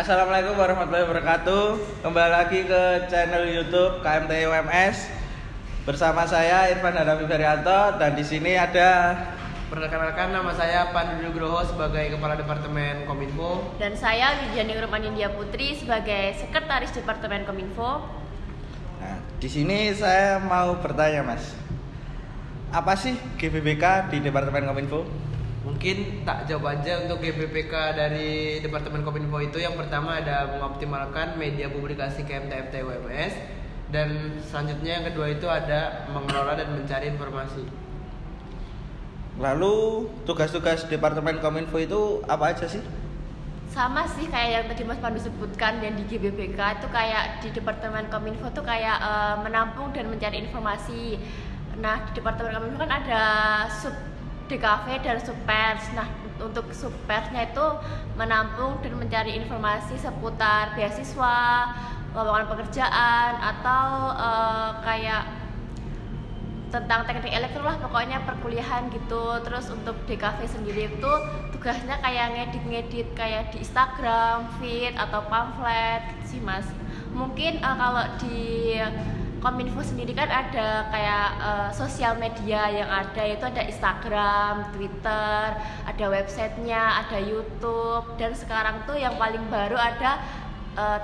Assalamualaikum warahmatullahi wabarakatuh. Kembali lagi ke channel YouTube KMTI UMS bersama saya Irfan Harami Ferianto, dan di sini ada Perkenalkan, nama saya Pandu Nugroho sebagai Kepala Departemen Kominfo. Dan saya Widiani Nurmanindya Putri sebagai Sekretaris Departemen Kominfo. Nah, di sini saya mau bertanya, Mas. Apa sih GBBK di Departemen Kominfo? Mungkin tak jawab aja untuk GBPK dari Departemen Kominfo itu. Yang pertama ada mengoptimalkan media publikasi KMTFT UMS, dan selanjutnya yang kedua itu ada mengelola dan mencari informasi. Lalu tugas-tugas Departemen Kominfo itu apa aja sih? Sama sih kayak yang tadi Mas Pandu sebutkan, dan di GBBK itu kayak di Departemen Kominfo tuh kayak menampung dan mencari informasi. Nah, di Departemen Kominfo kan ada sub DKV dan subpers. Nah, untuk subpersnya itu menampung dan mencari informasi seputar beasiswa, lowongan pekerjaan, atau kayak tentang teknik elektro lah, pokoknya perkuliahan gitu. Terus untuk DKV sendiri itu tugasnya kayak ngedit kayak di Instagram, feed, atau pamflet gitu sih, Mas. Mungkin kalau di Kominfo sendiri kan ada kayak sosial media yang ada, yaitu ada Instagram, Twitter, ada websitenya, ada YouTube, dan sekarang tuh yang paling baru ada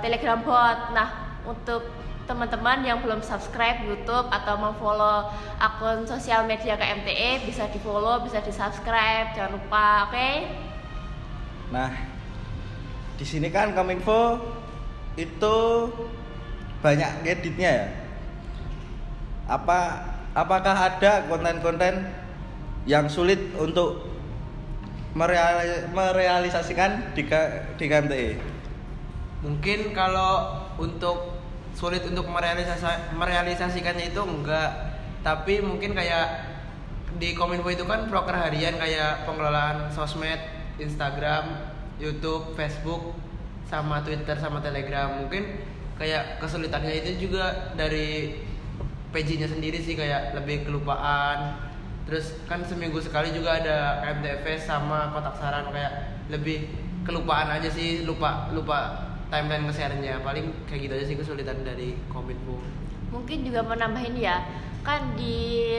Telegram bot. Nah, untuk teman-teman yang belum subscribe YouTube atau memfollow akun sosial media KMTE, bisa di follow, bisa di subscribe, jangan lupa, oke? Nah, di sini kan Kominfo itu banyak editnya ya. Apakah ada konten-konten yang sulit untuk merealisasikan di KMTE? Mungkin kalau untuk sulit untuk merealisasikannya itu enggak, tapi mungkin kayak di Kominfo itu kan proker harian kayak pengelolaan sosmed, Instagram, YouTube, Facebook, sama Twitter, sama Telegram. Mungkin kayak kesulitannya itu juga dari PJ-nya sendiri sih, kayak lebih kelupaan. Terus kan seminggu sekali juga ada KMTFS sama kotak saran, kayak lebih kelupaan aja sih, lupa timeline nge-share-nya. Paling kayak gitu aja sih kesulitan dari Kominfo. Mungkin juga mau nambahin ya, kan di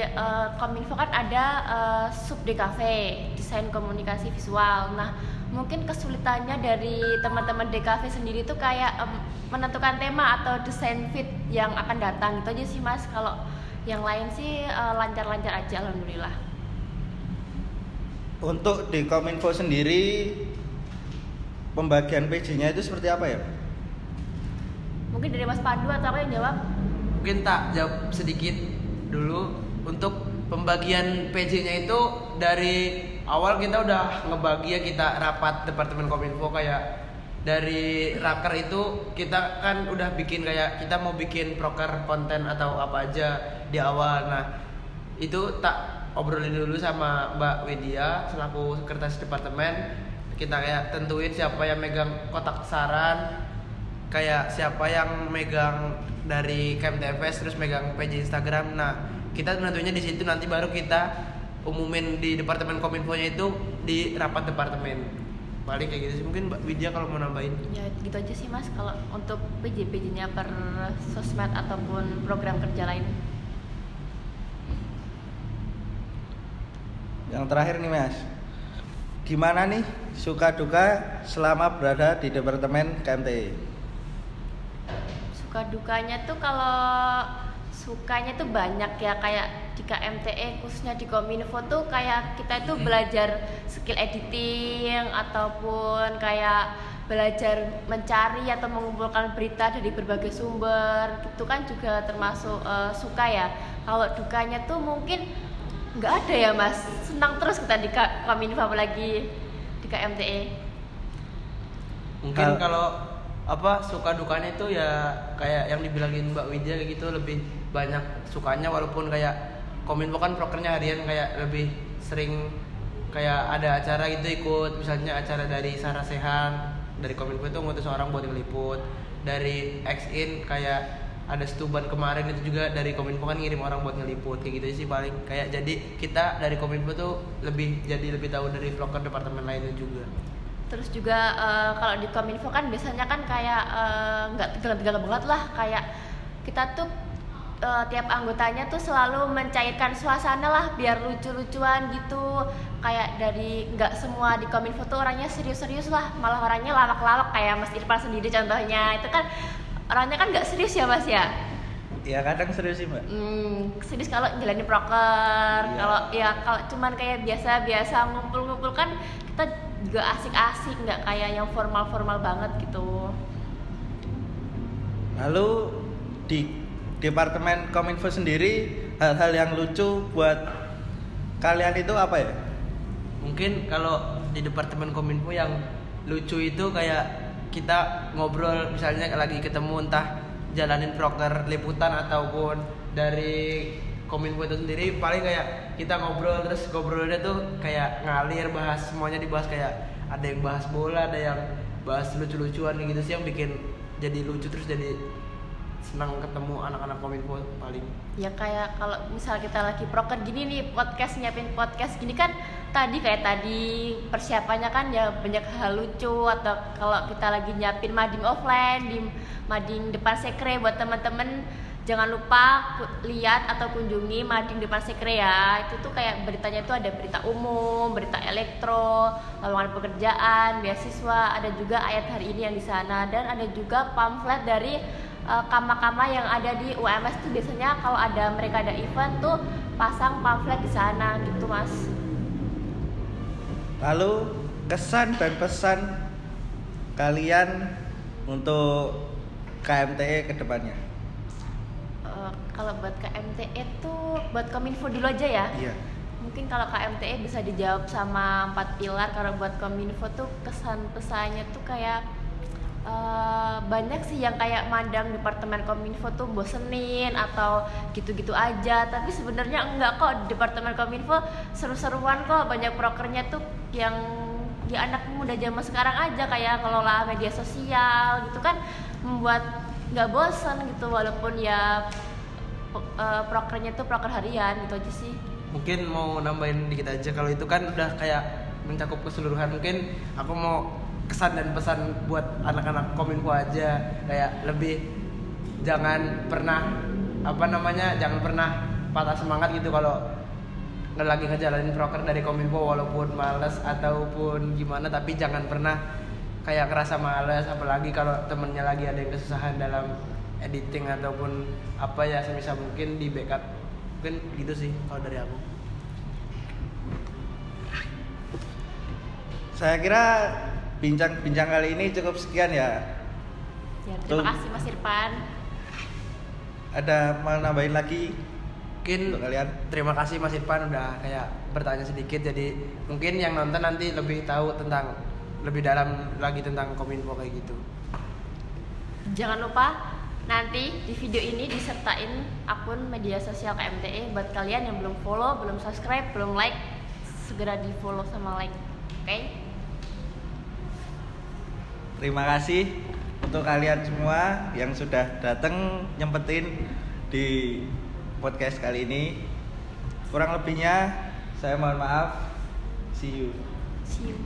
Kominfo kan ada sub DKV, desain komunikasi visual. Nah, mungkin kesulitannya dari teman-teman DKV sendiri tuh kayak menentukan tema atau desain feed yang akan datang gitu aja sih, Mas. Kalau yang lain sih lancar-lancar aja, alhamdulillah. Untuk di Kominfo sendiri pembagian PJ-nya itu seperti apa ya? Mungkin dari Mas Pandu atau apa yang jawab? Mungkin tak jawab sedikit dulu. Untuk pembagian PJ-nya itu dari awal kita udah ngebagi ya, kita rapat Departemen Kominfo, kayak dari raker itu kita kan udah bikin kayak kita mau bikin proker konten atau apa aja di awal. Nah, itu tak obrolin dulu sama Mbak Widya selaku sekretaris departemen. Kita kayak tentuin siapa yang megang kotak saran, kayak siapa yang megang dari KMTFS, terus megang page Instagram. Nah, kita tentunya di situ, nanti baru kita umumin di Departemen Kominfo-nya itu di rapat departemen. Paling kayak gitu sih. Mungkin Mbak Widya kalau mau nambahin. Ya gitu aja sih, Mas, kalau untuk PJ-PJ-nya per sosmed ataupun program kerja lain. Yang terakhir nih, Mas, gimana nih suka duka selama berada di Departemen KMTE? Suka dukanya tuh, kalau sukanya tuh banyak ya, kayak di KMTE khususnya di Kominfo tuh kayak kita itu belajar skill editing ataupun kayak belajar mencari atau mengumpulkan berita dari berbagai sumber. Itu kan juga termasuk suka ya. Kalau dukanya tuh mungkin nggak ada ya, Mas. Senang terus kita di Kominfo, apalagi di KMTE. Mungkin kalau suka dukanya itu ya kayak yang dibilangin Mbak Widya kayak gitu, lebih banyak sukanya. Walaupun kayak Kominfo kan prokernya harian, kayak lebih sering kayak ada acara gitu ikut. Misalnya acara dari Sarasehan, dari Kominfo itu ngutus orang buat ngeliput. Dari X-In kayak ada Stuban kemarin itu juga dari Kominfo kan ngirim orang buat ngeliput. Kayak gitu sih paling, kayak jadi kita dari Kominfo tuh lebih tahu dari vlogger departemen lainnya juga. Terus juga kalau di Kominfo kan biasanya kan kayak nggak tegang-tegang banget lah, kayak kita tuh tiap anggotanya tuh selalu mencairkan suasana lah biar lucu-lucuan gitu. Kayak dari nggak semua di Kominfo tuh orangnya serius-serius lah, malah orangnya lawak-lawak kayak Mas Irfan sendiri contohnya. Itu kan orangnya kan nggak serius ya Mas ya? Ya kadang serius sih Mbak. Serius kalau jalanin proker. Iya. Kalau cuman kayak biasa-biasa ngumpul-ngumpul kan kita juga asik-asik, nggak kayak yang formal-formal banget gitu. Lalu di Departemen Kominfo sendiri hal-hal yang lucu buat kalian itu apa ya? Mungkin kalau di Departemen Kominfo yang lucu itu kayak kita ngobrol misalnya lagi ketemu entah jalanin proker liputan ataupun dari Kominfo itu sendiri, paling kayak kita ngobrol terus ngobrolnya tuh kayak ngalir, bahas semuanya dibahas, kayak ada yang bahas bola, ada yang bahas lucu-lucuan gitu sih yang bikin jadi lucu, terus jadi senang ketemu anak-anak Kominfo paling. Ya kayak kalau misal kita lagi proker gini nih, nyiapin podcast gini kan, tadi persiapannya kan ya banyak hal lucu. Atau kalau kita lagi nyiapin mading offline di mading depan sekre, buat teman-teman jangan lupa lihat atau kunjungi mading depan sekre ya. Itu tuh kayak beritanya itu ada berita umum, berita elektro, lowongan pekerjaan, beasiswa, ada juga ayat hari ini yang di sana, dan ada juga pamflet dari kama-kama yang ada di UMS tuh. Biasanya kalau mereka ada event tuh pasang pamflet di sana gitu Mas. Lalu kesan dan pesan kalian untuk KMTE ke depannya? Kalau buat KMTE tuh buat Kominfo dulu aja ya. Iya. Mungkin kalau KMTE bisa dijawab sama 4 pilar. Kalau buat Kominfo tuh kesan pesannya tuh kayak banyak sih yang kayak mandang Departemen Kominfo tuh bosenin atau gitu-gitu aja, tapi sebenarnya enggak kok. Departemen Kominfo seru-seruan kok, banyak prokernya tuh yang ya anak muda zaman sekarang aja, kayak ngelola media sosial gitu kan, membuat nggak bosan gitu, walaupun ya prokernya tuh proker harian gitu aja sih. Mungkin mau nambahin dikit aja, kalau itu kan udah kayak mencakup keseluruhan. Mungkin aku mau kesan dan pesan buat anak-anak Kominfo aja, kayak lebih jangan pernah jangan pernah patah semangat gitu kalau lagi ngejalanin proker dari Kominfo, walaupun males ataupun gimana, tapi jangan pernah kayak ngerasa males, apalagi kalau temennya lagi ada yang kesusahan dalam editing ataupun apa ya, semisal mungkin di backup. Mungkin gitu sih kalau dari aku. Saya kira bincang kali ini cukup sekian ya. Ya, terima kasih Mas Irfan. Ada mau nambahin lagi Mungkin untuk kalian? terima kasih Mas Irfan udah kayak bertanya sedikit, jadi mungkin yang nonton nanti lebih tahu tentang lebih dalam lagi tentang Kominfo kayak gitu. Jangan lupa nanti di video ini disertain akun media sosial KMTE. Buat kalian yang belum follow, belum subscribe, belum like, segera di follow sama like. Oke? Terima kasih untuk kalian semua yang sudah datang nyempetin di podcast kali ini. Kurang lebihnya saya mohon maaf. See you. See you.